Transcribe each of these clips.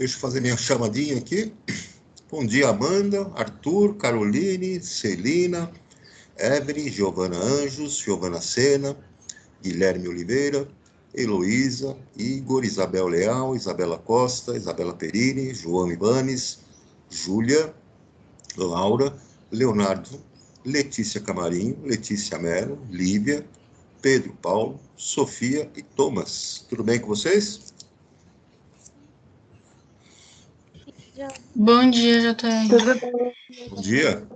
Deixa eu fazer minha chamadinha aqui. Bom dia, Amanda, Arthur, Caroline, Celina, Evelyn, Giovana Anjos, Giovana Sena, Guilherme Oliveira, Heloísa, Igor, Isabel Leal, Isabela Costa, Isabela Perini, João Ivanes, Júlia, Laura, Leonardo, Letícia Camarinho, Letícia Mello, Lívia, Pedro Paulo, Sofia e Thomas. Tudo bem com vocês? Bom dia, JR. Tudo bem? Bom dia.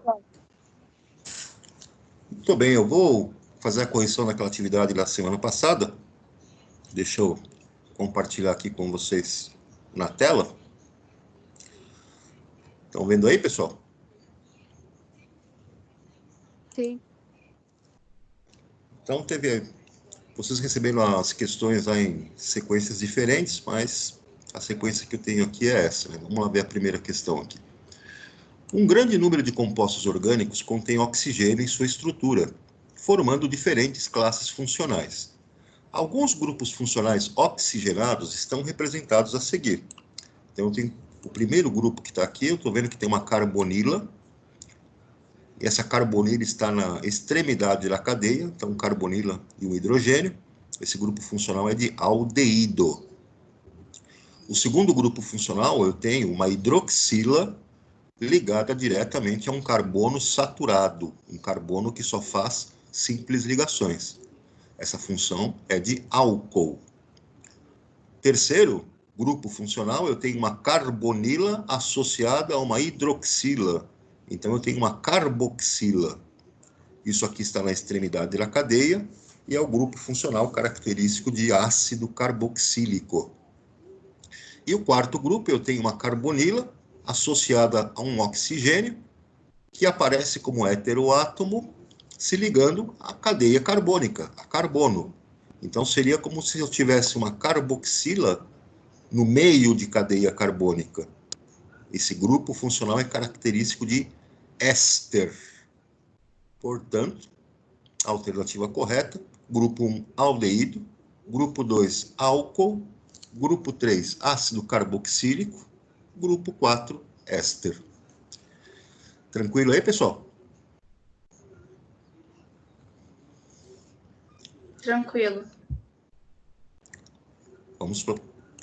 Muito bem, eu vou fazer a correção daquela atividade da semana passada. Deixa eu compartilhar aqui com vocês na tela. Estão vendo aí, pessoal? Sim. Então, vocês receberam as questões lá em sequências diferentes, mas a sequência que eu tenho aqui é essa, né? Vamos lá ver a primeira questão aqui. Um grande número de compostos orgânicos contém oxigênio em sua estrutura, formando diferentes classes funcionais. Alguns grupos funcionais oxigenados estão representados a seguir. Então, tem o primeiro grupo que está aqui, eu estou vendo que tem uma carbonila, e essa carbonila está na extremidade da cadeia, então carbonila e um hidrogênio. Esse grupo funcional é de aldeído. O segundo grupo funcional, eu tenho uma hidroxila ligada diretamente a um carbono saturado, um carbono que só faz simples ligações. Essa função é de álcool. Terceiro grupo funcional, eu tenho uma carbonila associada a uma hidroxila. Então, eu tenho uma carboxila. Isso aqui está na extremidade da cadeia e é o grupo funcional característico de ácido carboxílico. E o quarto grupo, eu tenho uma carbonila associada a um oxigênio que aparece como heteroátomo se ligando à cadeia carbônica, a carbono. Então, seria como se eu tivesse uma carboxila no meio de cadeia carbônica. Esse grupo funcional é característico de éster. Portanto, a alternativa correta, grupo 1, aldeído, grupo 2, álcool, grupo 3, ácido carboxílico, grupo 4, éster. Tranquilo aí, pessoal? Tranquilo. Vamos para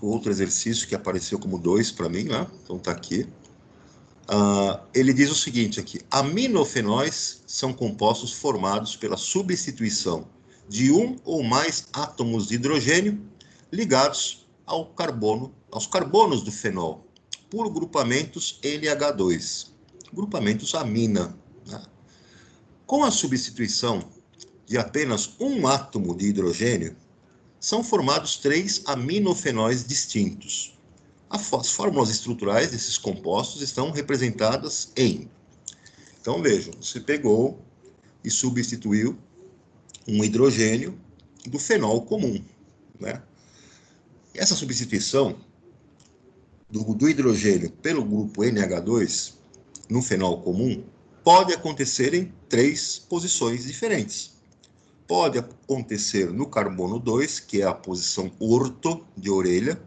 o outro exercício que apareceu como 2 para mim, né? Então tá aqui. Ele diz o seguinte aqui: aminofenóis são compostos formados pela substituição de um ou mais átomos de hidrogênio ligados aos carbonos do fenol, por grupamentos NH2, grupamentos amina. Né? Com a substituição de apenas um átomo de hidrogênio, são formados 3 aminofenóis distintos. As fórmulas estruturais desses compostos estão representadas em... Então, vejam, você pegou e substituiu um hidrogênio do fenol comum, né? Essa substituição do hidrogênio pelo grupo NH2 no fenol comum pode acontecer em 3 posições diferentes. Pode acontecer no carbono 2, que é a posição orto de orelha.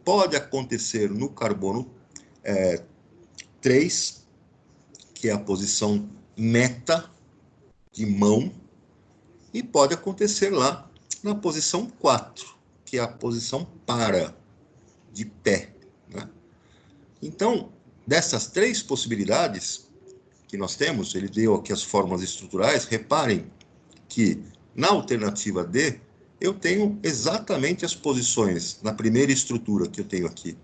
Pode acontecer no carbono 3, que é a posição meta de mão. E pode acontecer lá na posição 4, que é a posição para, de pé. Né? Então, dessas 3 possibilidades que nós temos, ele deu aqui as fórmulas estruturais, reparem que na alternativa D, eu tenho exatamente as posições na primeira estrutura que eu tenho aqui.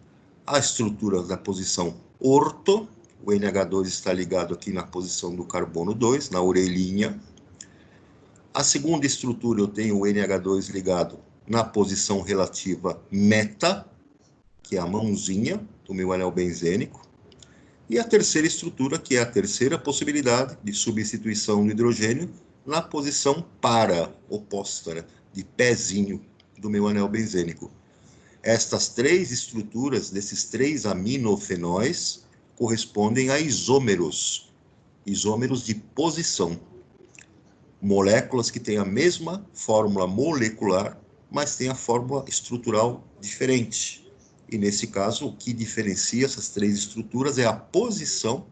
A estrutura da posição orto, o NH2 está ligado aqui na posição do carbono 2, na orelhinha. A segunda estrutura eu tenho o NH2 ligado na posição relativa meta, que é a mãozinha do meu anel benzênico. E a terceira estrutura, que é a terceira possibilidade de substituição do hidrogênio, na posição para, oposta, né, de pezinho do meu anel benzênico. Estas 3 estruturas, desses 3 aminofenóis, correspondem a isômeros, isômeros de posição. Moléculas que têm a mesma fórmula molecular, mas têm a fórmula estrutural diferente. E, nesse caso, o que diferencia essas três estruturas é a posição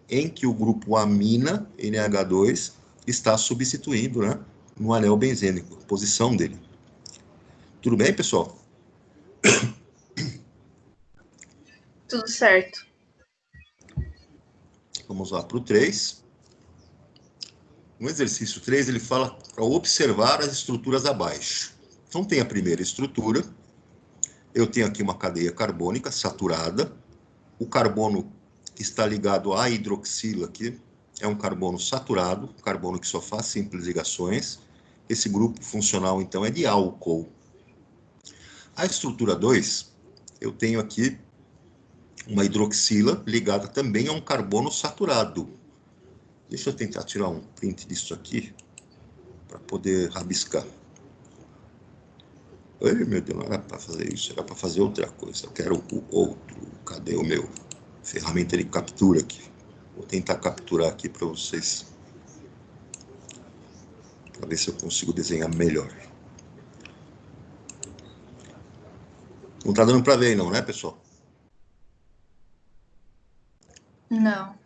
em que o grupo amina, NH2, está substituindo, né, no anel benzênico, a posição dele. Tudo bem, pessoal? Tudo certo. Vamos lá para o 3. No exercício 3, ele fala para observar as estruturas abaixo. Então, tem a primeira estrutura. Eu tenho aqui uma cadeia carbônica saturada. O carbono que está ligado à hidroxila aqui é um carbono saturado, carbono que só faz simples ligações. Esse grupo funcional, então, é de álcool. A estrutura 2, eu tenho aqui uma hidroxila ligada também a um carbono saturado. Deixa eu tentar tirar um print disso aqui, para poder rabiscar. Ai, meu Deus, não era para fazer isso, era para fazer outra coisa. Eu quero o outro. Cadê o meu? Ferramenta de captura aqui. Vou tentar capturar aqui para vocês, para ver se eu consigo desenhar melhor. Não está dando para ver aí não, né, pessoal? Não.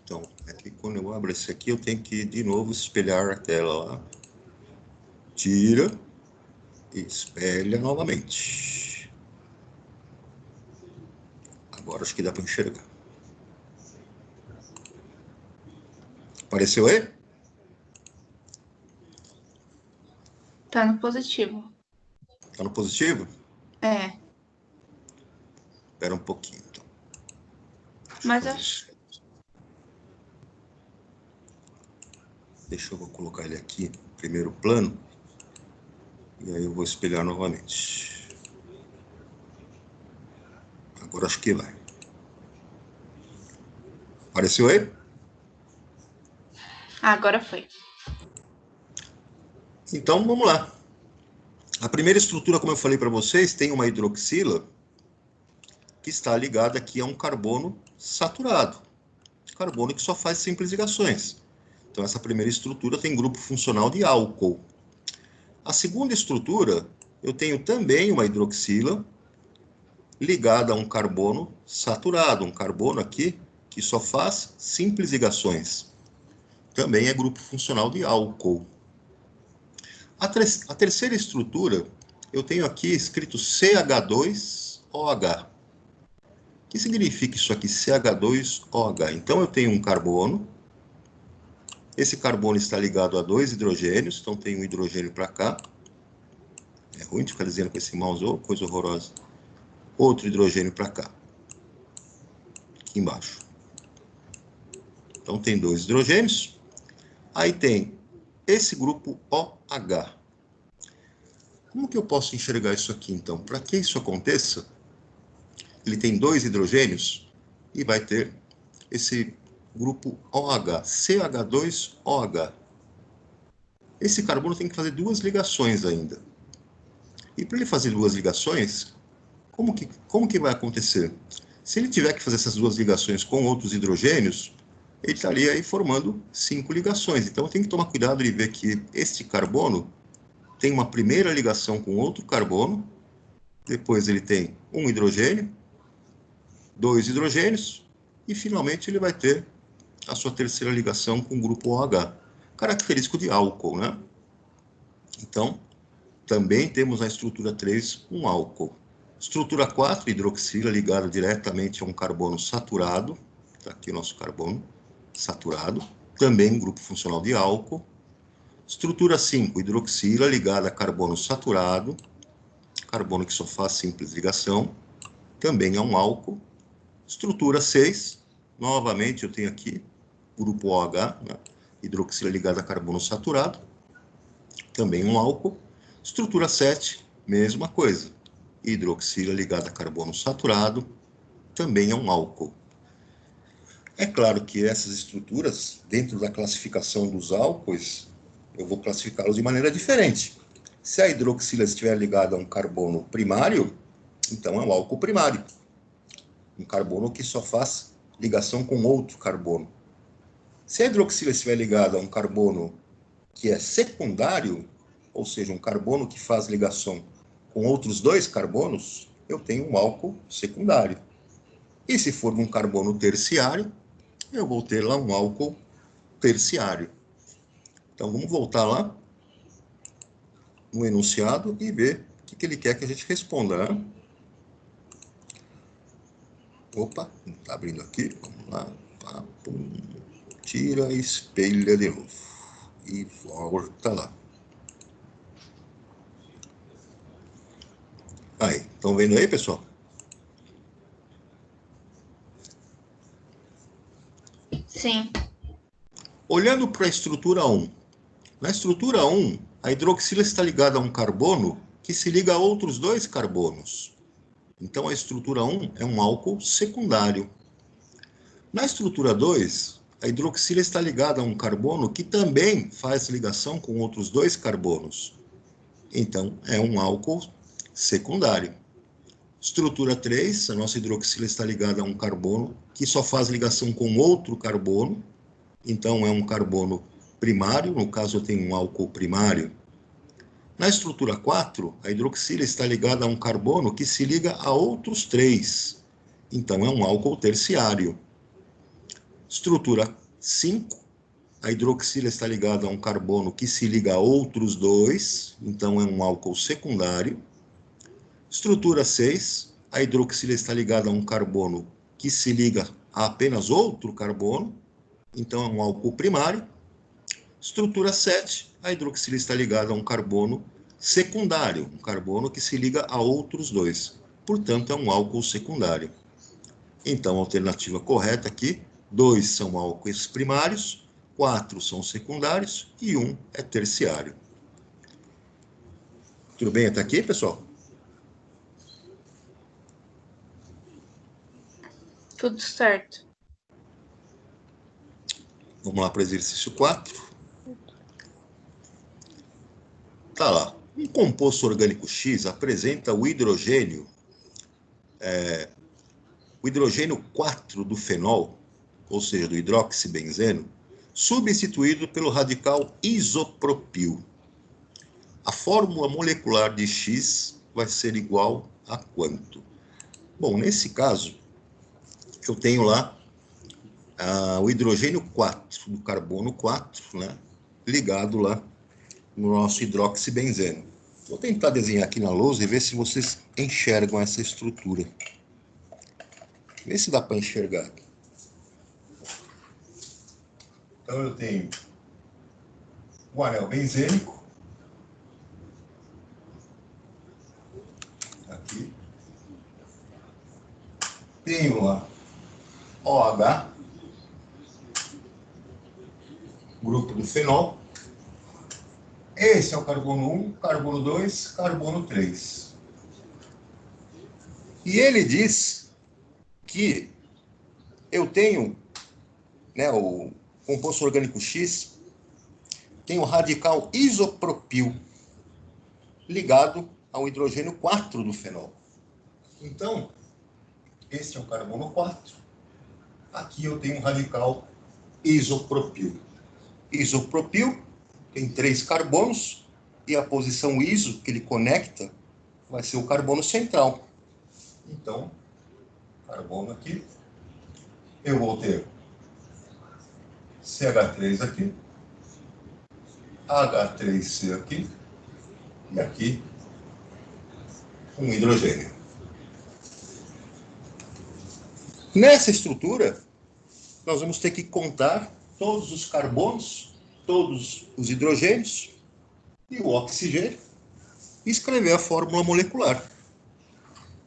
Então, aqui quando eu abro esse aqui, eu tenho que de novo espelhar a tela lá. Tira e espelha novamente. Agora acho que dá para enxergar. Apareceu aí? Tá no positivo. Tá no positivo? É. Espera um pouquinho, então. Mas acho. Deixa eu colocar ele aqui, primeiro plano. E aí eu vou espelhar novamente. Agora acho que vai. Apareceu aí? Agora foi. Então, vamos lá. A primeira estrutura, como eu falei para vocês, tem uma hidroxila que está ligada aqui a um carbono saturado. Carbono que só faz simples ligações. Então, essa primeira estrutura tem grupo funcional de álcool. A segunda estrutura, eu tenho também uma hidroxila ligada a um carbono saturado, um carbono aqui que só faz simples ligações. Também é grupo funcional de álcool. A terceira estrutura, eu tenho aqui escrito CH2OH. O que significa isso aqui, CH2OH? Então, eu tenho um carbono. Esse carbono está ligado a dois hidrogênios, então tem um hidrogênio para cá. É ruim de ficar dizendo com esse mouse, oh, coisa horrorosa. Outro hidrogênio para cá. Aqui embaixo. Então, tem dois hidrogênios. Aí tem esse grupo OH. Como que eu posso enxergar isso aqui, então? Para que isso aconteça, ele tem dois hidrogênios e vai ter esse grupo OH, CH2OH. Esse carbono tem que fazer duas ligações ainda. E para ele fazer duas ligações, como que vai acontecer? Se ele tiver que fazer essas duas ligações com outros hidrogênios, ele estaria aí formando 5 ligações. Então tem que tomar cuidado de ver que este carbono tem uma primeira ligação com outro carbono, depois ele tem um hidrogênio, dois hidrogênios, e finalmente ele vai ter a sua terceira ligação com o grupo OH, característico de álcool, né? Então, também temos na estrutura 3 um álcool. Estrutura 4, hidroxila ligada diretamente a um carbono saturado, está aqui o nosso carbono saturado, também grupo funcional de álcool. Estrutura 5, hidroxila ligada a carbono saturado, carbono que só faz simples ligação, também é um álcool. Estrutura 6, novamente eu tenho aqui grupo OH, né? Hidroxila ligada a carbono saturado, também um álcool. Estrutura 7, mesma coisa, hidroxila ligada a carbono saturado, também é um álcool. É claro que essas estruturas, dentro da classificação dos álcoois, eu vou classificá-los de maneira diferente. Se a hidroxila estiver ligada a um carbono primário, então é um álcool primário. Um carbono que só faz ligação com outro carbono. Se a hidroxila estiver ligada a um carbono que é secundário, ou seja, um carbono que faz ligação com outros dois carbonos, eu tenho um álcool secundário. E se for um carbono terciário, eu vou ter lá um álcool terciário. Então, vamos voltar lá no enunciado e ver o que ele quer que a gente responda, né? Opa, não está abrindo aqui. Vamos lá. Pá, pum. Tira, espelha de novo. E volta lá. Aí, estão vendo aí, pessoal? Sim. Olhando para a estrutura 1. Na estrutura 1, a hidroxila está ligada a um carbono que se liga a outros 2 carbonos. Então, a estrutura 1 é um álcool secundário. Na estrutura 2, a hidroxila está ligada a um carbono que também faz ligação com outros 2 carbonos. Então, é um álcool secundário. Estrutura 3, a nossa hidroxila está ligada a um carbono que só faz ligação com outro carbono. Então, é um carbono primário, no caso eu tenho um álcool primário. Na estrutura 4, a hidroxila está ligada a um carbono que se liga a outros 3. Então, é um álcool terciário. Estrutura 5, a hidroxila está ligada a um carbono que se liga a outros 2, então é um álcool secundário. Estrutura 6, a hidroxila está ligada a um carbono que se liga a apenas outro carbono, então é um álcool primário. Estrutura 7, a hidroxila está ligada a um carbono secundário, um carbono que se liga a outros 2, portanto é um álcool secundário. Então, a alternativa correta aqui, 2 são álcoois primários, 4 são secundários e 1 é terciário. Tudo bem até aqui, pessoal? Tudo certo. Vamos lá para o exercício 4. Tá lá. Um composto orgânico X apresenta o hidrogênio 4 do fenol, ou seja, do hidroxibenzeno, substituído pelo radical isopropil. A fórmula molecular de X vai ser igual a quanto? Bom, nesse caso, eu tenho lá o hidrogênio 4, do carbono 4, né, ligado lá no nosso hidroxibenzeno. Vou tentar desenhar aqui na lousa e ver se vocês enxergam essa estrutura. Vê se dá para enxergar aqui. Então eu tenho o anel benzênico, aqui. Tenho lá OH, grupo do fenol. Esse é o carbono 1, carbono 2, carbono 3. E ele diz que eu tenho, né, o composto orgânico X, tem o radical isopropil ligado ao hidrogênio 4 do fenol. Então, este é o carbono 4. Aqui eu tenho um radical isopropil. Isopropil tem 3 carbonos e a posição iso que ele conecta vai ser o carbono central. Então, carbono aqui, eu vou ter CH3 aqui, H3C aqui, e aqui um hidrogênio. Nessa estrutura, nós vamos ter que contar todos os carbonos, todos os hidrogênios e o oxigênio e escrever a fórmula molecular.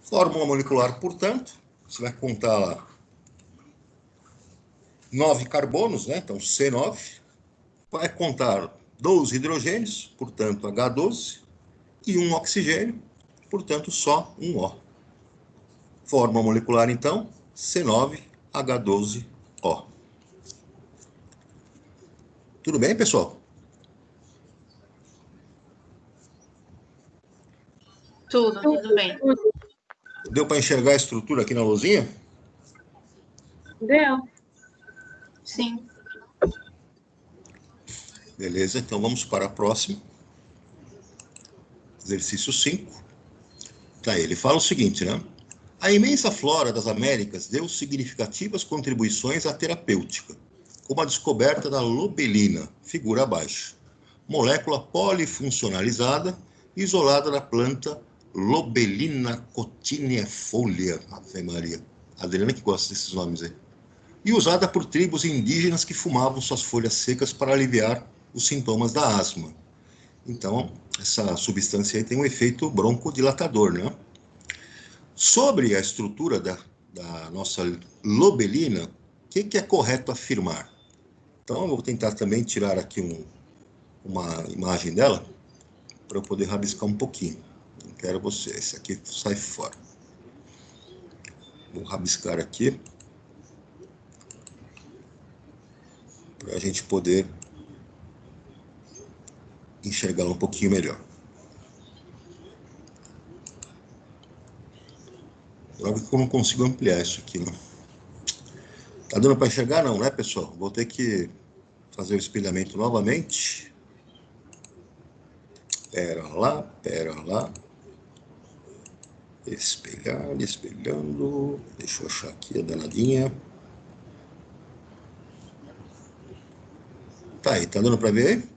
Fórmula molecular, portanto, você vai contar lá 9 carbonos, né? Então C9, vai contar 12 hidrogênios, portanto H12, e um oxigênio, portanto só um O. Fórmula molecular, então, C9H12O. Tudo bem, pessoal? Tudo bem. Deu para enxergar a estrutura aqui na lousinha? Deu. Sim. Beleza, então vamos para a próxima. Exercício 5. Tá, ele fala o seguinte, né? A imensa flora das Américas deu significativas contribuições à terapêutica, como a descoberta da lobelina, figura abaixo, molécula polifuncionalizada isolada da planta Lobelina cotinefolia, Ave Maria. A Adriana que gosta desses nomes aí. E usada por tribos indígenas que fumavam suas folhas secas para aliviar os sintomas da asma. Então, essa substância aí tem um efeito broncodilatador, né? Sobre a estrutura da nossa lobelina, o que é correto afirmar? Então, eu vou tentar também tirar aqui uma imagem dela, para eu poder rabiscar um pouquinho. Não quero você, esse aqui sai fora. Vou rabiscar aqui, para a gente poder enxergar um pouquinho melhor. Logo que eu não consigo ampliar isso aqui, né? Tá dando para enxergar? Não, né, pessoal? Vou ter que fazer o espelhamento novamente. Pera lá. Espelhar, espelhando. Deixa eu achar aqui a danadinha. Tá aí, tá dando para ver aí?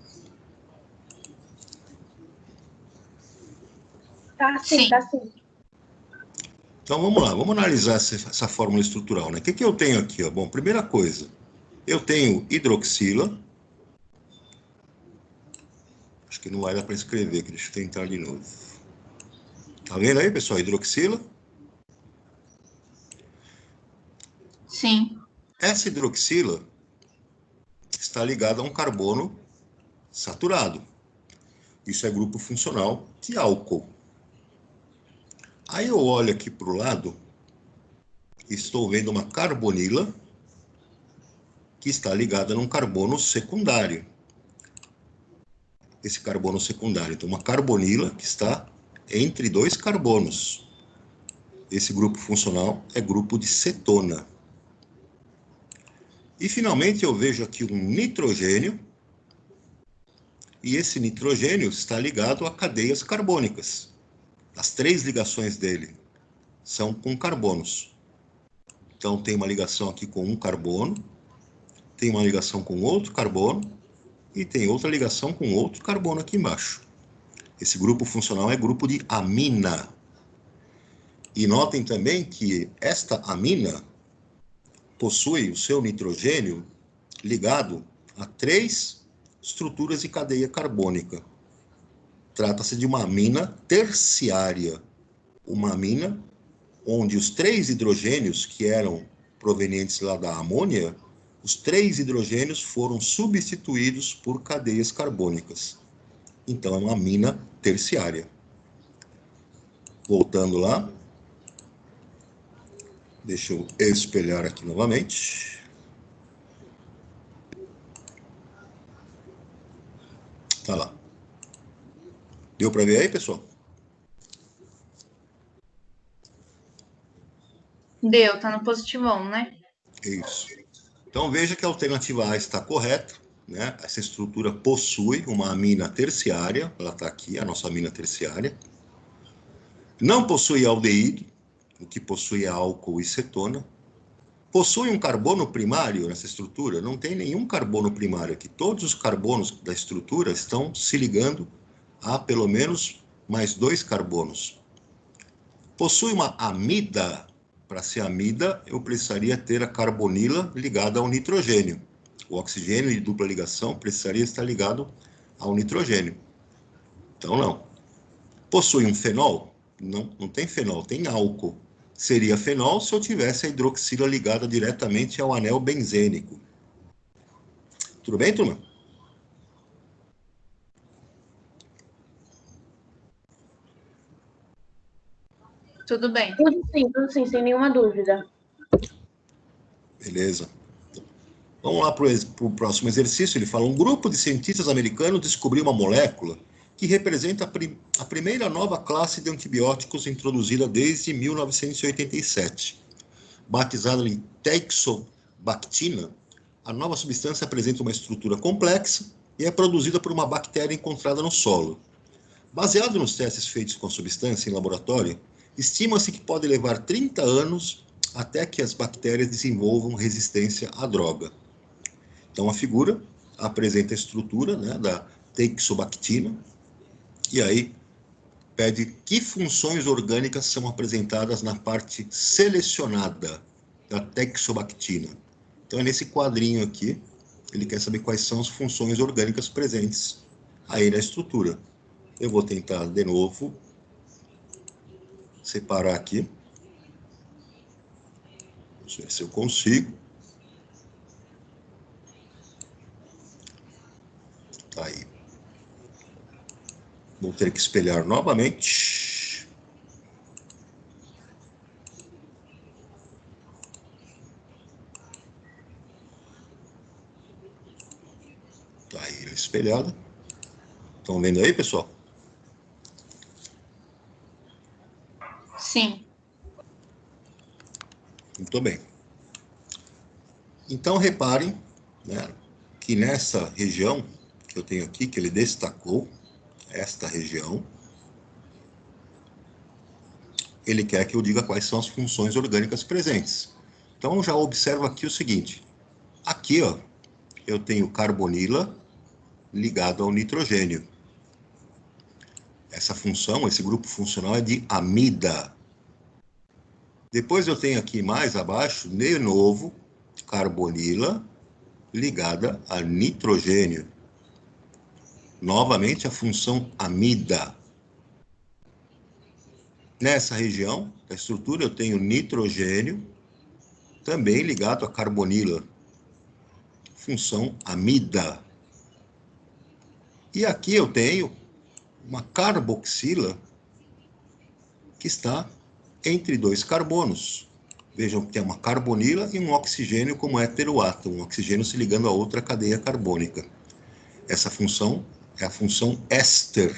Tá sim, tá sim. Então vamos lá, vamos analisar essa fórmula estrutural, né? O que eu tenho aqui? Ó? Bom, primeira coisa, eu tenho hidroxila. Acho que não vai dar para escrever aqui, deixa eu tentar de novo. Tá vendo aí, pessoal? Hidroxila. Sim. Essa hidroxila está ligada a um carbono saturado. Isso é grupo funcional de álcool. Aí eu olho aqui para o lado, estou vendo uma carbonila que está ligada num carbono secundário. Esse carbono secundário, então uma carbonila que está entre dois carbonos. Esse grupo funcional é grupo de cetona. E finalmente eu vejo aqui um nitrogênio, e esse nitrogênio está ligado a cadeias carbônicas. As 3 ligações dele são com carbonos. Então tem uma ligação aqui com um carbono, tem uma ligação com outro carbono, e tem outra ligação com outro carbono aqui embaixo. Esse grupo funcional é grupo de amina. E notem também que esta amina possui o seu nitrogênio ligado a 3 estruturas de cadeia carbônica. Trata-se de uma amina terciária, uma amina onde os 3 hidrogênios que eram provenientes lá da amônia, os 3 hidrogênios foram substituídos por cadeias carbônicas. Então, é uma amina terciária. Voltando lá. Deixa eu espelhar aqui novamente. Tá lá. Deu para ver aí, pessoal? Deu, tá no positivão, né? Isso. Então, veja que a alternativa A está correta, né? Essa estrutura possui uma amina terciária, ela está aqui, a nossa amina terciária. Não possui aldeído, o que possui é álcool e cetona. Possui um carbono primário nessa estrutura? Não tem nenhum carbono primário aqui. Todos os carbonos da estrutura estão se ligando a pelo menos mais 2 carbonos. Possui uma amida? Para ser amida, eu precisaria ter a carbonila ligada ao nitrogênio. O oxigênio de dupla ligação precisaria estar ligado ao nitrogênio. Então, não. Possui um fenol? Não, não tem fenol, tem álcool. Seria fenol se eu tivesse a hidroxila ligada diretamente ao anel benzênico. Tudo bem, turma? Tudo bem. Tudo sim, sem nenhuma dúvida. Beleza. Vamos lá para o próximo exercício. Ele fala: um grupo de cientistas americanos descobriu uma molécula que representa a primeira nova classe de antibióticos introduzida desde 1987. Batizada de teixobactina, a nova substância apresenta uma estrutura complexa e é produzida por uma bactéria encontrada no solo. Baseado nos testes feitos com a substância em laboratório, Estima-se que pode levar 30 anos até que as bactérias desenvolvam resistência à droga. Então, a figura apresenta a estrutura, né, da teixobactina, e aí pede que funções orgânicas são apresentadas na parte selecionada da teixobactina. Então, é nesse quadrinho aqui, ele quer saber quais são as funções orgânicas presentes aí na estrutura. Eu vou tentar, de novo, separar aqui. Vamos ver se eu consigo. Tá aí. Vou ter que espelhar novamente. Tá aí espelhado. Estão vendo aí, pessoal? Sim. Muito bem. Então, reparem, né, que nessa região que eu tenho aqui, que ele destacou, esta região, ele quer que eu diga quais são as funções orgânicas presentes. Então, já observa aqui o seguinte. Aqui, ó, eu tenho carbonila ligado ao nitrogênio. Essa função, esse grupo funcional é de amida. Depois eu tenho aqui mais abaixo, de novo, carbonila ligada a nitrogênio. Novamente a função amida. Nessa região da estrutura eu tenho nitrogênio também ligado a carbonila. Função amida. E aqui eu tenho uma carboxila que está entre dois carbonos. Vejam que tem uma carbonila e um oxigênio como heteroátomo, um oxigênio se ligando a outra cadeia carbônica. Essa função é a função éster.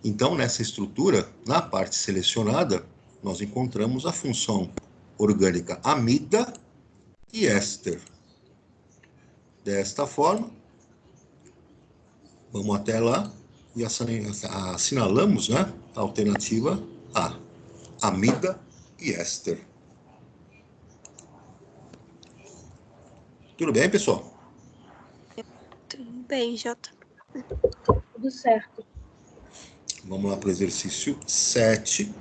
Então, nessa estrutura, na parte selecionada, nós encontramos a função orgânica amida e éster. Desta forma, vamos até lá e assinalamos, né, a alternativa A, amida e éster. Tudo bem, pessoal? Tudo bem, Jota. Tudo certo. Vamos lá para o exercício 7.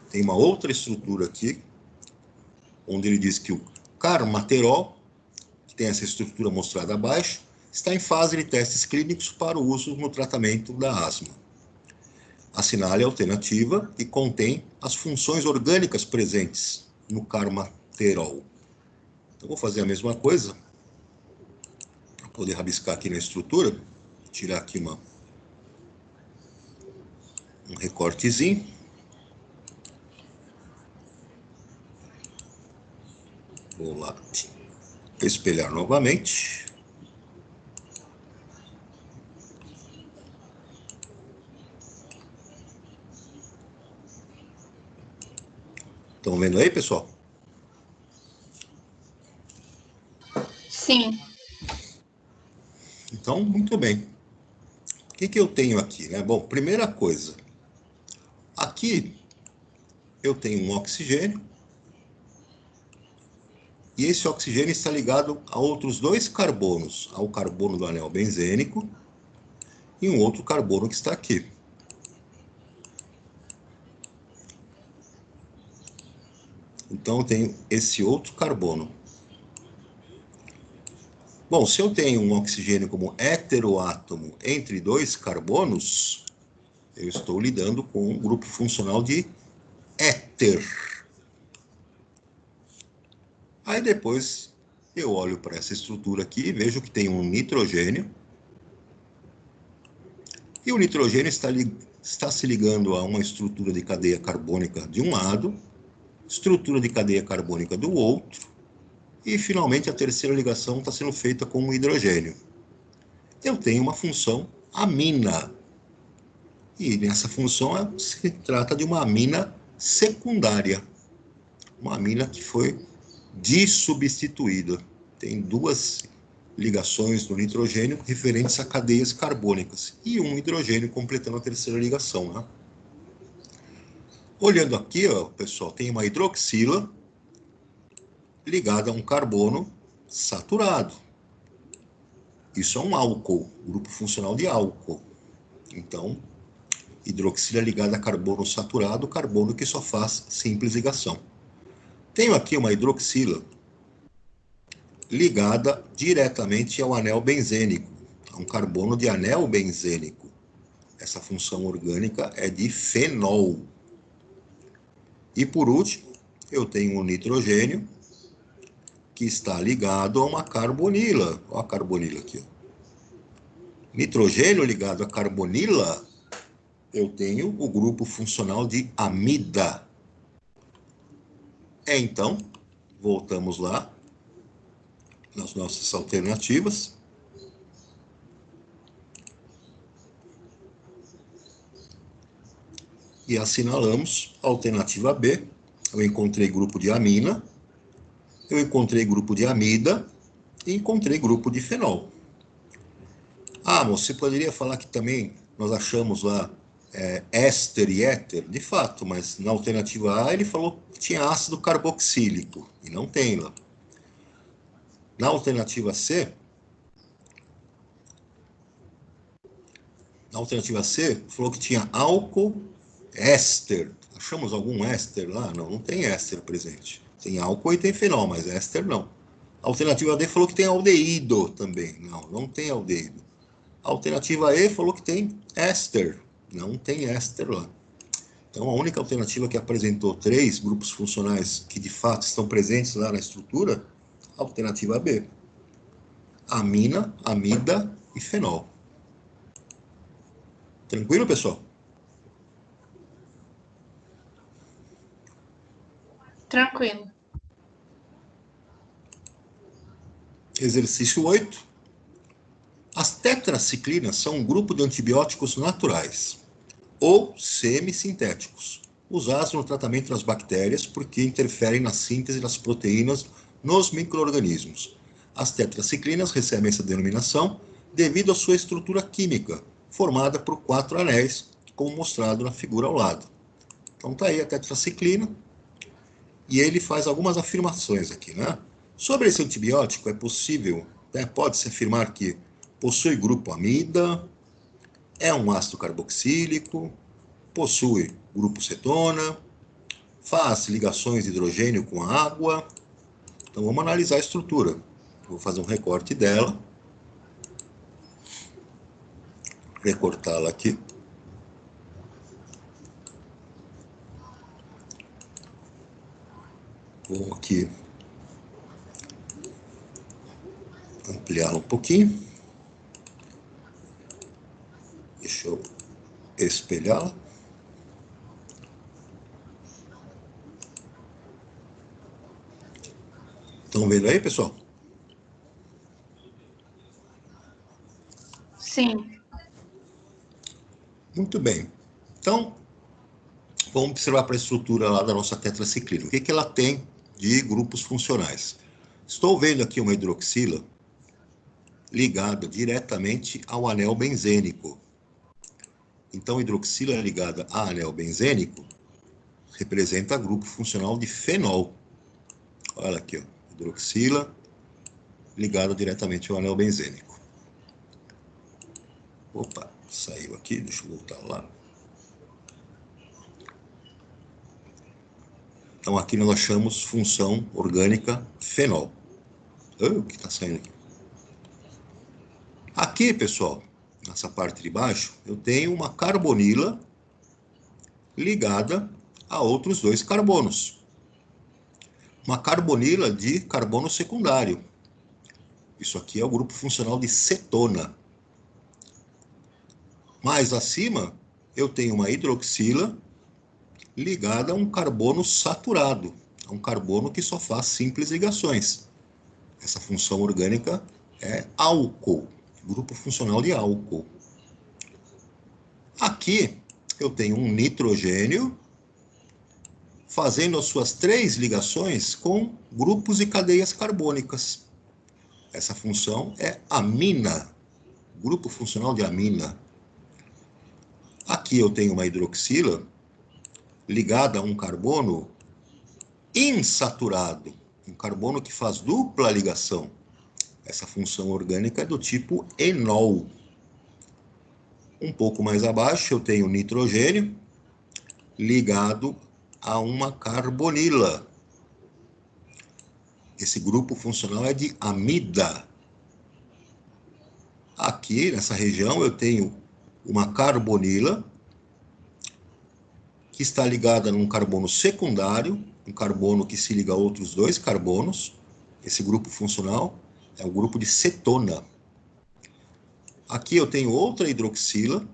Tem uma outra estrutura aqui, onde ele diz que o carmaterol, que tem essa estrutura mostrada abaixo, está em fase de testes clínicos para o uso no tratamento da asma. Assinale a alternativa que contém as funções orgânicas presentes no carmaterol. Então, vou fazer a mesma coisa, para poder rabiscar aqui na estrutura, tirar aqui um recortezinho. Vou lá espelhar novamente. Estão vendo aí, pessoal? Sim. Então, muito bem. O que eu tenho aqui, né? Bom, primeira coisa. Aqui eu tenho um oxigênio. E esse oxigênio está ligado a outros dois carbonos, ao carbono do anel benzênico e um outro carbono que está aqui. Então, eu tenho esse outro carbono. Bom, se eu tenho um oxigênio como heteroátomo entre dois carbonos, eu estou lidando com um grupo funcional de éter. Aí depois eu olho para essa estrutura aqui e vejo que tem um nitrogênio. E o nitrogênio está se ligando a uma estrutura de cadeia carbônica de um lado, estrutura de cadeia carbônica do outro, e finalmente a terceira ligação está sendo feita com o hidrogênio. Eu tenho uma função amina. E nessa função se trata de uma amina secundária. Uma amina que foi dissubstituída. Tem duas ligações do nitrogênio referentes a cadeias carbônicas e um hidrogênio completando a terceira ligação, né? Olhando aqui, ó, pessoal, tem uma hidroxila ligada a um carbono saturado. Isso é um álcool, grupo funcional de álcool. Então, hidroxila ligada a carbono saturado, carbono que só faz simples ligação. Tenho aqui uma hidroxila ligada diretamente ao anel benzênico, a um carbono de anel benzênico. Essa função orgânica é de fenol. E por último, eu tenho um nitrogênio que está ligado a uma carbonila. Olha a carbonila aqui. Ó. Nitrogênio ligado a carbonila, eu tenho o grupo funcional de amida. Então, voltamos lá nas nossas alternativas. E assinalamos a alternativa B. Eu encontrei grupo de amina, eu encontrei grupo de amida e encontrei grupo de fenol. Ah, você poderia falar que também nós achamos lá éster e éter? De fato, mas na alternativa A ele falou que tinha ácido carboxílico, e não tem lá. Na alternativa C, falou que tinha álcool, éster. Achamos algum éster lá? Não, não tem éster presente. Tem álcool e tem fenol, mas éster não. A alternativa D falou que tem aldeído também. Não, não tem aldeído. A alternativa E falou que tem éster. Não tem éster lá. Então, a única alternativa que apresentou 3 grupos funcionais que de fato estão presentes lá na estrutura, a alternativa B. Amina, amida e fenol. Tranquilo, pessoal? Tranquilo. Exercício 8. As tetraciclinas são um grupo de antibióticos naturais ou semissintéticos, usados no tratamento das bactérias porque interferem na síntese das proteínas nos micro-organismos. As tetraciclinas recebem essa denominação devido à sua estrutura química, formada por 4 anéis, como mostrado na figura ao lado. Então está aí a tetraciclina, e ele faz algumas afirmações aqui, né? Sobre esse antibiótico, é possível, pode-se afirmar que possui grupo amida, é um ácido carboxílico, possui grupo cetona, faz ligações de hidrogênio com água. Então vamos analisar a estrutura. Vou fazer um recorte dela. Recortá-la aqui. Vou aqui ampliá-la um pouquinho. Deixa eu espelhá-la. Estão vendo aí, pessoal? Sim. Muito bem. Então, vamos observar para a estrutura lá da nossa tetraciclina. O que ela tem de grupos funcionais? Estou vendo aqui uma hidroxila ligada diretamente ao anel benzênico. Então, hidroxila ligada a anel benzênico representa grupo funcional de fenol. Olha aqui, ó, hidroxila ligada diretamente ao anel benzênico. Opa, saiu aqui, deixa eu voltar lá. Então, aqui nós achamos função orgânica fenol. O que está saindo aqui? Aqui, pessoal, nessa parte de baixo, eu tenho uma carbonila ligada a outros 2 carbonos. Uma carbonila de carbono secundário. Isso aqui é o grupo funcional de cetona. Mais acima, eu tenho uma hidroxila ligada a um carbono saturado, a um carbono que só faz simples ligações. Essa função orgânica é álcool, grupo funcional de álcool. Aqui eu tenho um nitrogênio fazendo as suas 3 ligações com grupos e cadeias carbônicas. Essa função é amina, grupo funcional de amina. Aqui eu tenho uma hidroxila ligada a um carbono insaturado, um carbono que faz dupla ligação. Essa função orgânica é do tipo enol. Um pouco mais abaixo eu tenho nitrogênio ligado a uma carbonila. Esse grupo funcional é de amida. Aqui, nessa região, eu tenho uma carbonila que está ligada num carbono secundário, um carbono que se liga a outros dois carbonos. Esse grupo funcional é o grupo de cetona. Aqui eu tenho outra hidroxila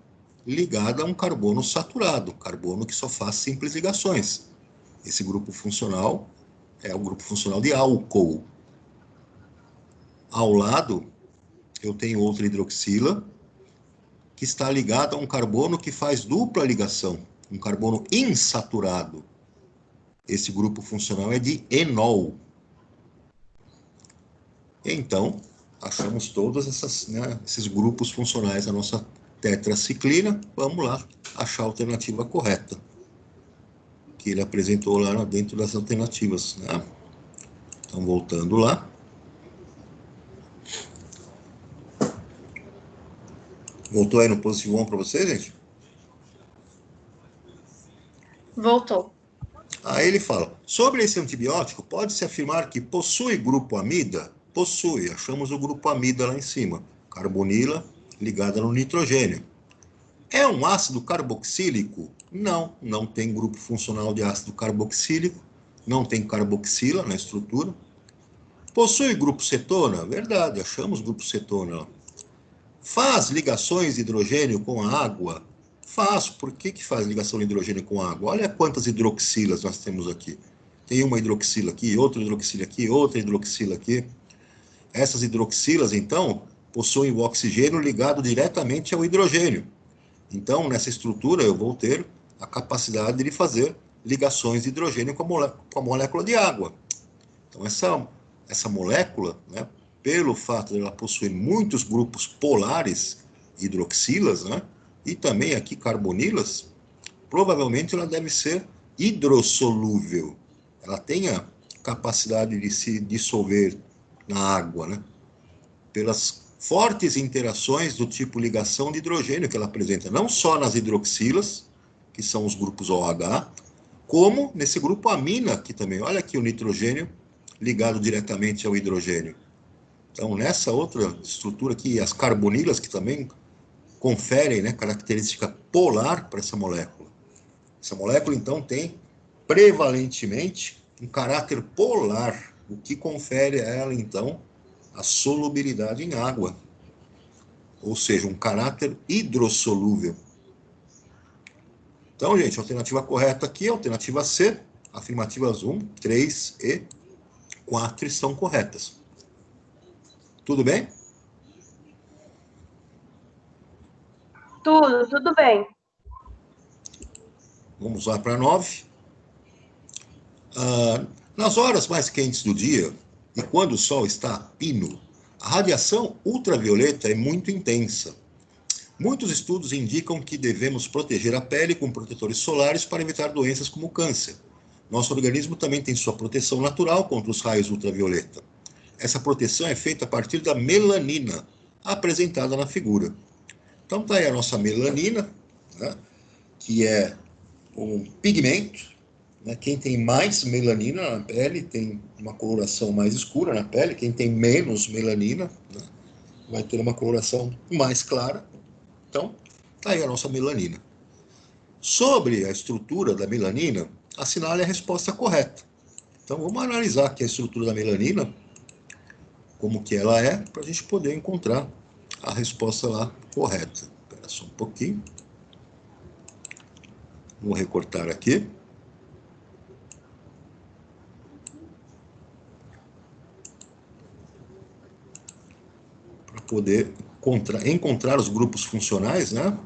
ligada a um carbono saturado, carbono que só faz simples ligações. Esse grupo funcional é o grupo funcional de álcool. Ao lado, eu tenho outra hidroxila que está ligada a um carbono que faz dupla ligação, um carbono insaturado. Esse grupo funcional é de enol. Então, achamos todos esses grupos funcionais da nossa tetraciclina. Vamos lá achar a alternativa correta, que ele apresentou lá dentro das alternativas, né? Então, voltando lá. Voltou aí no positivo 1 para você, gente? Voltou. Aí ele fala, sobre esse antibiótico, pode-se afirmar que possui grupo amida? Possui, achamos o grupo amida lá em cima. Carbonila ligada no nitrogênio. É um ácido carboxílico? Não, não tem grupo funcional de ácido carboxílico, não tem carboxila na estrutura. Possui grupo cetona? Verdade, achamos grupo cetona. Faz ligações de hidrogênio com a água? Faz. Por que faz ligação de hidrogênio com água? Olha quantas hidroxilas nós temos aqui. Tem uma hidroxila aqui, outra hidroxila aqui, outra hidroxila aqui. Essas hidroxilas, então, possuem o oxigênio ligado diretamente ao hidrogênio. Então, nessa estrutura, eu vou ter a capacidade de fazer ligações de hidrogênio com a molécula de água. Então, essa molécula, né, pelo fato de ela possuir muitos grupos polares, hidroxilas, né, e também aqui carbonilas, provavelmente ela deve ser hidrossolúvel. Ela tem a capacidade de se dissolver na água, né, pelas fortes interações do tipo ligação de hidrogênio que ela apresenta, não só nas hidroxilas, que são os grupos OH, como nesse grupo amina aqui também. Olha aqui o nitrogênio ligado diretamente ao hidrogênio. Então, nessa outra estrutura aqui, as carbonilas que também conferem, né, característica polar para essa molécula. Essa molécula, então, tem prevalentemente um caráter polar, o que confere a ela, então, a solubilidade em água, ou seja, um caráter hidrossolúvel. Então, gente, a alternativa correta aqui é a alternativa C, afirmativas 1, 3 e 4 estão corretas. Tudo bem? Tudo bem. Vamos lá para 9. Nas horas mais quentes do dia, e quando o sol está a pino, a radiação ultravioleta é muito intensa. Muitos estudos indicam que devemos proteger a pele com protetores solares para evitar doenças como câncer. Nosso organismo também tem sua proteção natural contra os raios ultravioleta. Essa proteção é feita a partir da melanina, apresentada na figura. Então está aí a nossa melanina, né, que é um pigmento, né? Quem tem mais melanina na pele tem uma coloração mais escura na pele, quem tem menos melanina, né, vai ter uma coloração mais clara. Então, está aí a nossa melanina. Sobre a estrutura da melanina, assinale a resposta correta. Então, vamos analisar aqui a estrutura da melanina, como que ela é, para a gente poder encontrar a resposta lá correta. Espera só um pouquinho. Vou recortar aqui. Para poder encontrar os grupos funcionais, né?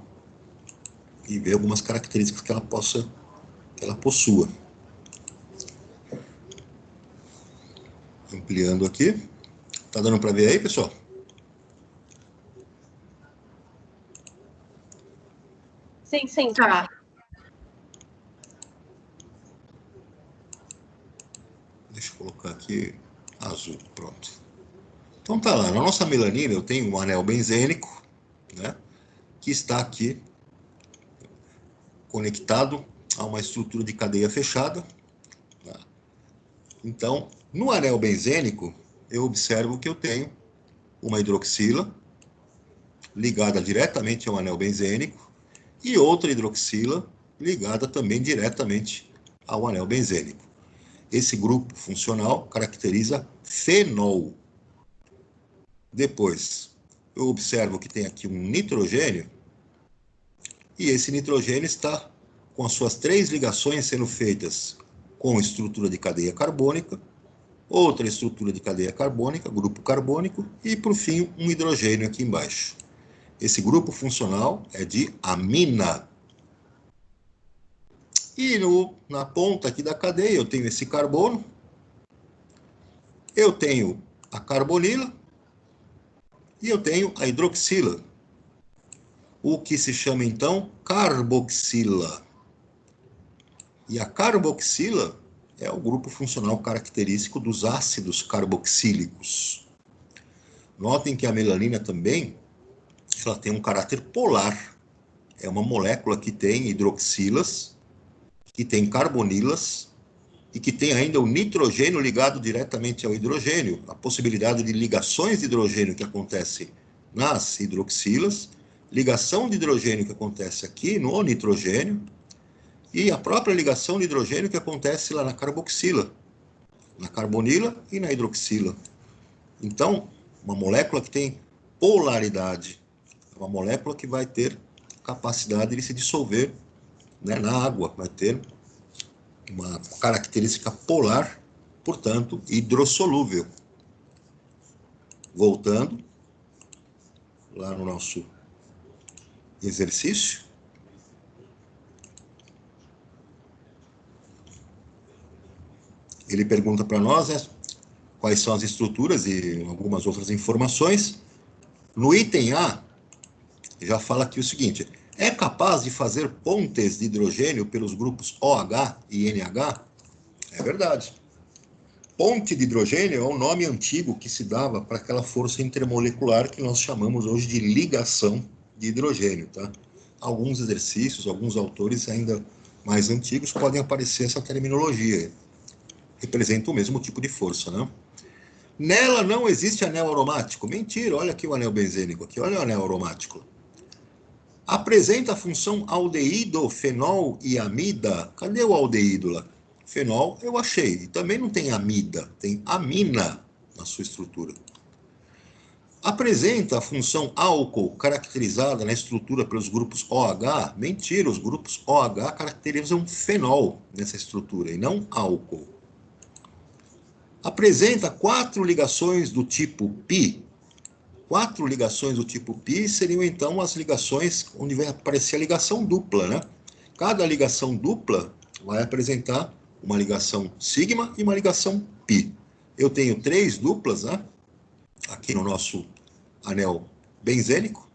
E ver algumas características que ela possua. Ampliando aqui. Tá dando para ver aí, pessoal? Sim. Tá. colocar aqui azul, pronto. Então tá lá, na nossa melanina eu tenho um anel benzênico, né, que está aqui conectado a uma estrutura de cadeia fechada. Tá? Então, no anel benzênico, eu observo que eu tenho uma hidroxila ligada diretamente ao anel benzênico e outra hidroxila ligada também diretamente ao anel benzênico. Esse grupo funcional caracteriza fenol. Depois, eu observo que tem aqui um nitrogênio, e esse nitrogênio está com as suas 3 ligações sendo feitas com estrutura de cadeia carbônica, outra estrutura de cadeia carbônica, grupo carbônico, e, por fim, um hidrogênio aqui embaixo. Esse grupo funcional é de amina. E na ponta aqui da cadeia eu tenho esse carbono, eu tenho a carbonila e eu tenho a hidroxila, o que se chama então carboxila. E a carboxila é o grupo funcional característico dos ácidos carboxílicos. Notem que a melanina também, ela tem um caráter polar. É uma molécula que tem hidroxilas, que tem carbonilas e que tem ainda o nitrogênio ligado diretamente ao hidrogênio, a possibilidade de ligações de hidrogênio que acontecem nas hidroxilas, ligação de hidrogênio que acontece aqui no nitrogênio, e a própria ligação de hidrogênio que acontece lá na carboxila, na carbonila e na hidroxila. Então, uma molécula que tem polaridade, uma molécula que vai ter capacidade de se dissolver, né, na água, vai ter uma característica polar, portanto, hidrossolúvel. Voltando lá no nosso exercício. Ele pergunta para nós, né, quais são as estruturas e algumas outras informações. No item A, já fala aqui o seguinte: é capaz de fazer pontes de hidrogênio pelos grupos OH e NH? É verdade. Ponte de hidrogênio é um nome antigo que se dava para aquela força intermolecular que nós chamamos hoje de ligação de hidrogênio, tá? Alguns exercícios, alguns autores ainda mais antigos podem aparecer essa terminologia. Representa o mesmo tipo de força, né? Nela não existe anel aromático. Mentira, olha aqui o anel benzênico aqui, olha o anel aromático. Apresenta a função aldeído, fenol e amida. Cadê o aldeído lá? Fenol eu achei. E também não tem amida, tem amina na sua estrutura. Apresenta a função álcool caracterizada na estrutura pelos grupos OH. Mentira, os grupos OH caracterizam fenol nessa estrutura e não álcool. Apresenta 4 ligações do tipo pi. 4 ligações do tipo pi seriam, então, as ligações onde vai aparecer a ligação dupla, né? Cada ligação dupla vai apresentar uma ligação sigma e uma ligação pi. Eu tenho 3 duplas, né, aqui no nosso anel benzênico.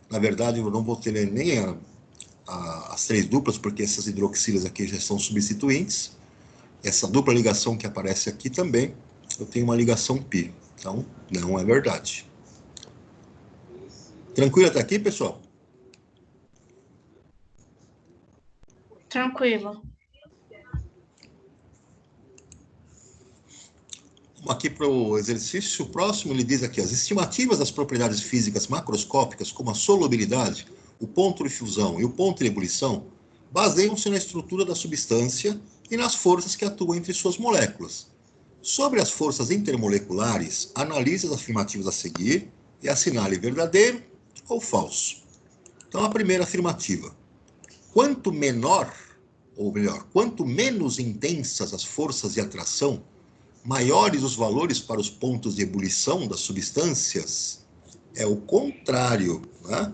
Na verdade, eu não vou ter nem as 3 duplas, porque essas hidroxilas aqui já são substituintes. Essa dupla ligação que aparece aqui também, eu tenho uma ligação pi. Então, não é verdade. Tranquilo até aqui, pessoal? Tranquilo. Aqui para o exercício próximo, ele diz aqui: as estimativas das propriedades físicas macroscópicas, como a solubilidade, o ponto de fusão e o ponto de ebulição, baseiam-se na estrutura da substância e nas forças que atuam entre suas moléculas. Sobre as forças intermoleculares, analise as afirmativas a seguir e assinale verdadeiro ou falso. Então, a primeira afirmativa: quanto menor, ou melhor, quanto menos intensas as forças de atração, maiores os valores para os pontos de ebulição das substâncias. É o contrário, né?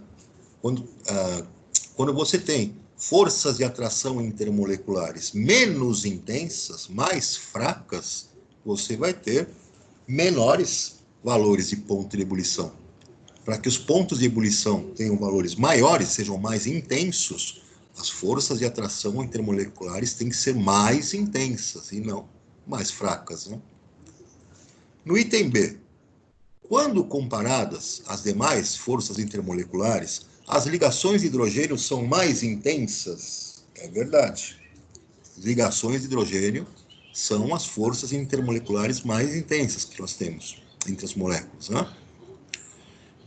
Quando você tem forças de atração intermoleculares menos intensas, mais fracas, você vai ter menores valores de ponto de ebulição. Para que os pontos de ebulição tenham valores maiores, sejam mais intensos, as forças de atração intermoleculares têm que ser mais intensas e não mais fracas, né? No item B, quando comparadas às demais forças intermoleculares, as ligações de hidrogênio são mais intensas? É verdade. Ligações de hidrogênio são as forças intermoleculares mais intensas que nós temos entre as moléculas, né?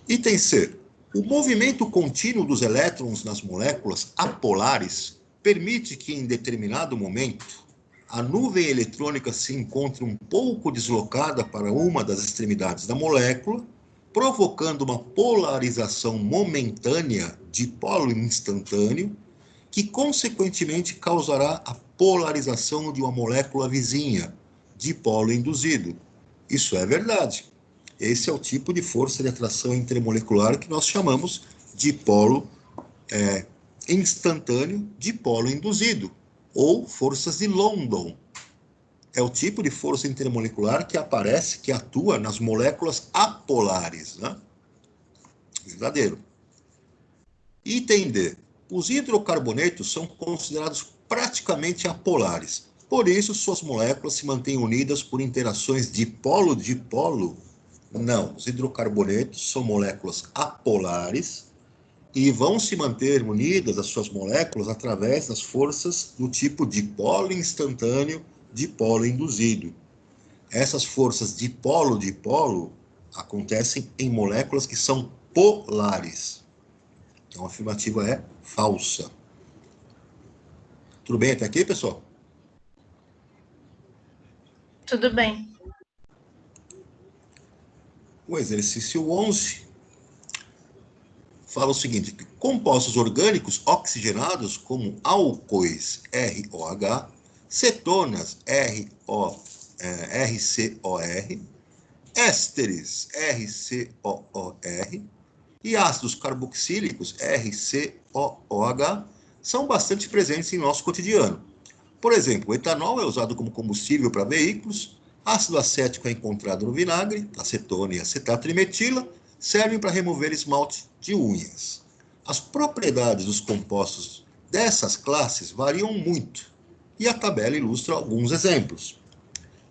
Item C. O movimento contínuo dos elétrons nas moléculas apolares permite que, em determinado momento, a nuvem eletrônica se encontre um pouco deslocada para uma das extremidades da molécula, provocando uma polarização momentânea de polo instantâneo, que consequentemente causará a polarização de uma molécula vizinha, dipolo induzido. Isso é verdade. Esse é o tipo de força de atração intermolecular que nós chamamos de dipolo instantâneo, dipolo induzido, ou forças de London. É o tipo de força intermolecular que aparece, que atua nas moléculas apolares, né? Verdadeiro. Item D. Os hidrocarbonetos são considerados praticamente apolares. Por isso, suas moléculas se mantêm unidas por interações dipolo-dipolo. Não, os hidrocarbonetos são moléculas apolares e vão se manter unidas as suas moléculas através das forças do tipo dipolo instantâneo, dipolo induzido. Essas forças dipolo-dipolo acontecem em moléculas que são polares. Então, a afirmativa é falsa. Tudo bem até aqui, pessoal? Tudo bem. O exercício 11 fala o seguinte, que compostos orgânicos oxigenados como álcoois ROH, cetonas RCOR, ésteres RCOOR e ácidos carboxílicos RCOOH são bastante presentes em nosso cotidiano. Por exemplo, o etanol é usado como combustível para veículos, ácido acético é encontrado no vinagre, acetona e acetato-trimetila servem para remover esmalte de unhas. As propriedades dos compostos dessas classes variam muito, e a tabela ilustra alguns exemplos.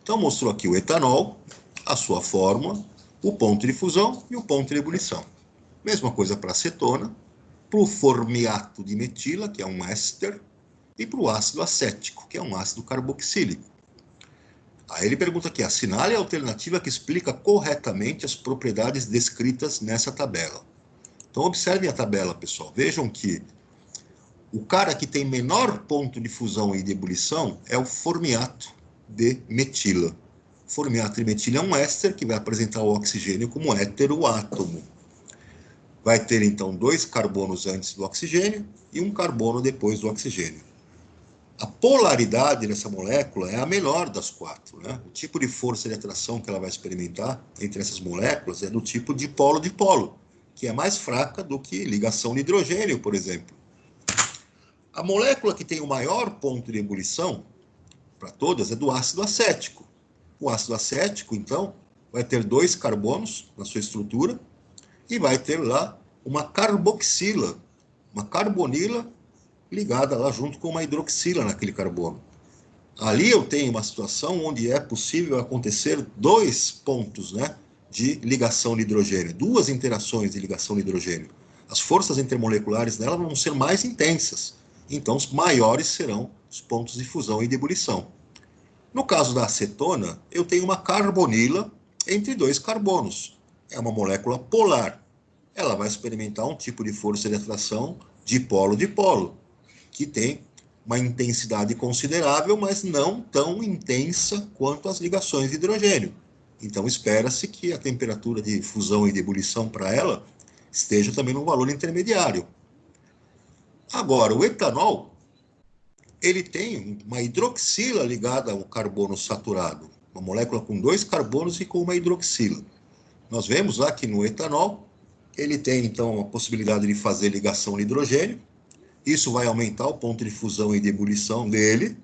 Então, mostrou aqui o etanol, a sua fórmula, o ponto de fusão e o ponto de ebulição. Mesma coisa para a acetona, para o formiato de metila, que é um éster, e para o ácido acético, que é um ácido carboxílico. Aí ele pergunta aqui, assinale a alternativa que explica corretamente as propriedades descritas nessa tabela. Então, observem a tabela, pessoal. Vejam que o cara que tem menor ponto de fusão e de ebulição é o formiato de metila. O formiato de metila é um éster que vai apresentar o oxigênio como heteroátomo. Vai ter, então, 2 carbonos antes do oxigênio e 1 carbono depois do oxigênio. A polaridade dessa molécula é a menor das 4, né? O tipo de força de atração que ela vai experimentar entre essas moléculas é do tipo dipolo-dipolo, que é mais fraca do que ligação de hidrogênio, por exemplo. A molécula que tem o maior ponto de ebulição, para todas, é do ácido acético. O ácido acético, então, vai ter 2 carbonos na sua estrutura e vai ter lá uma carboxila, uma carbonila ligada lá junto com uma hidroxila naquele carbono. Ali eu tenho uma situação onde é possível acontecer 2 pontos, né, de ligação de hidrogênio, 2 interações de ligação de hidrogênio. As forças intermoleculares dela vão ser mais intensas, então os maiores serão os pontos de fusão e de ebulição. No caso da acetona, eu tenho uma carbonila entre 2 carbonos. É uma molécula polar. Ela vai experimentar um tipo de força de atração dipolo-dipolo, que tem uma intensidade considerável, mas não tão intensa quanto as ligações de hidrogênio. Então, espera-se que a temperatura de fusão e de ebulição para ela esteja também num valor intermediário. Agora, o etanol, ele tem uma hidroxila ligada ao carbono saturado, uma molécula com 2 carbonos e com uma hidroxila. Nós vemos lá que no etanol, ele tem, então, a possibilidade de fazer ligação de hidrogênio. Isso vai aumentar o ponto de fusão e de ebulição dele,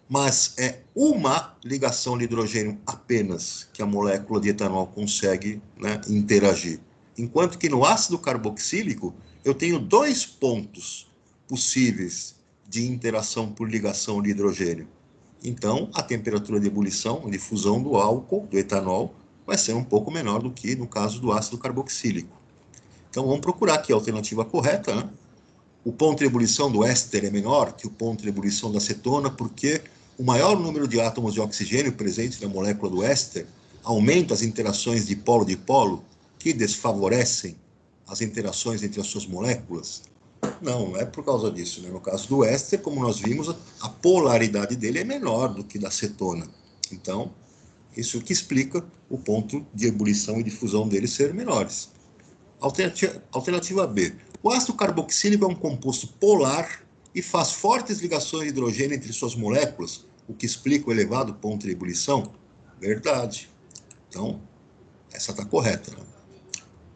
mas é uma ligação de hidrogênio apenas que a molécula de etanol consegue, né, interagir. Enquanto que no ácido carboxílico, eu tenho 2 pontos possíveis de interação por ligação de hidrogênio. Então, a temperatura de ebulição, de fusão do álcool, do etanol, vai ser um pouco menor do que no caso do ácido carboxílico. Então, vamos procurar aqui a alternativa correta, né? O ponto de ebulição do éster é menor que o ponto de ebulição da acetona, porque o maior número de átomos de oxigênio presentes na molécula do éster aumenta as interações dipolo-dipolo, que desfavorecem as interações entre as suas moléculas. Não é por causa disso, né? No caso do éster, como nós vimos, a polaridade dele é menor do que da acetona. Então, isso que explica o ponto de ebulição e de fusão deles ser menores. Alternativa B. O ácido carboxílico é um composto polar e faz fortes ligações de hidrogênio entre suas moléculas, o que explica o elevado ponto de ebulição? Verdade. Então, essa está correta, né?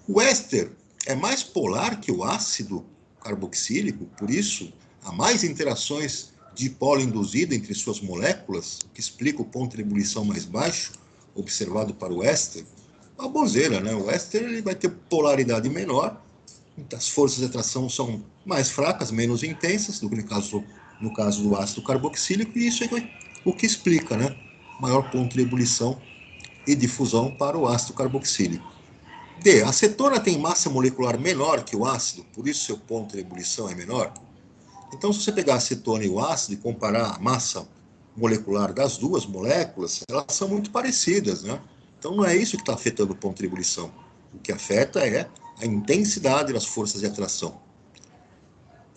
O éster é mais polar que o ácido carboxílico, por isso, há mais interações dipolo induzido entre suas moléculas, o que explica o ponto de ebulição mais baixo, observado para o éster. Uma bozeira, né? O éster ele vai ter polaridade menor, as forças de atração são mais fracas, menos intensas, do que no caso do ácido carboxílico, e isso é o que explica, né? Maior ponto de ebulição e de fusão para o ácido carboxílico. D. A acetona tem massa molecular menor que o ácido, por isso seu ponto de ebulição é menor. Então, se você pegar a acetona e o ácido e comparar a massa molecular das duas moléculas, elas são muito parecidas, né? Então, não é isso que está afetando o ponto de ebulição. O que afeta é a intensidade das forças de atração.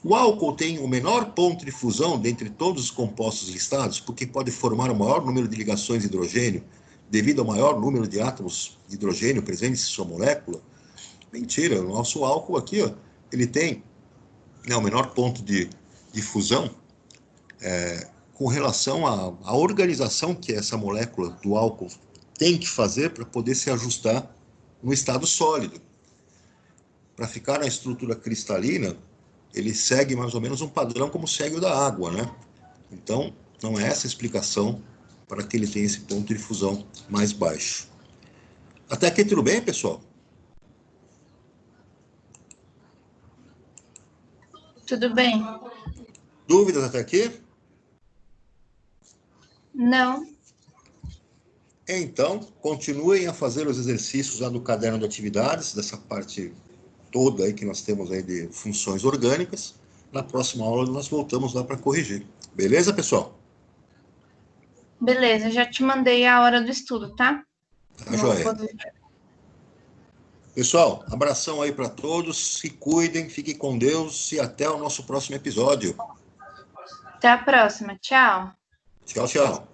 O álcool tem o menor ponto de fusão dentre todos os compostos listados, porque pode formar o maior número de ligações de hidrogênio, devido ao maior número de átomos de hidrogênio presentes em sua molécula. Mentira, o nosso álcool aqui, ó, ele tem o menor ponto de fusão com relação à organização que essa molécula do álcool tem que fazer para poder se ajustar no estado sólido. Para ficar na estrutura cristalina, ele segue mais ou menos um padrão como segue o da água, né? Então, não é essa a explicação para que ele tenha esse ponto de fusão mais baixo. Até aqui tudo bem, pessoal? Tudo bem? Dúvidas até aqui? Não. Então, continuem a fazer os exercícios lá no caderno de atividades, dessa parte toda aí que nós temos aí de funções orgânicas. Na próxima aula nós voltamos lá para corrigir. Beleza, pessoal? Beleza, já te mandei a hora do estudo, tá? Tá joia. Pessoal, abração aí para todos, se cuidem, fiquem com Deus e até o nosso próximo episódio. Até a próxima. Tchau. Tchau, tchau.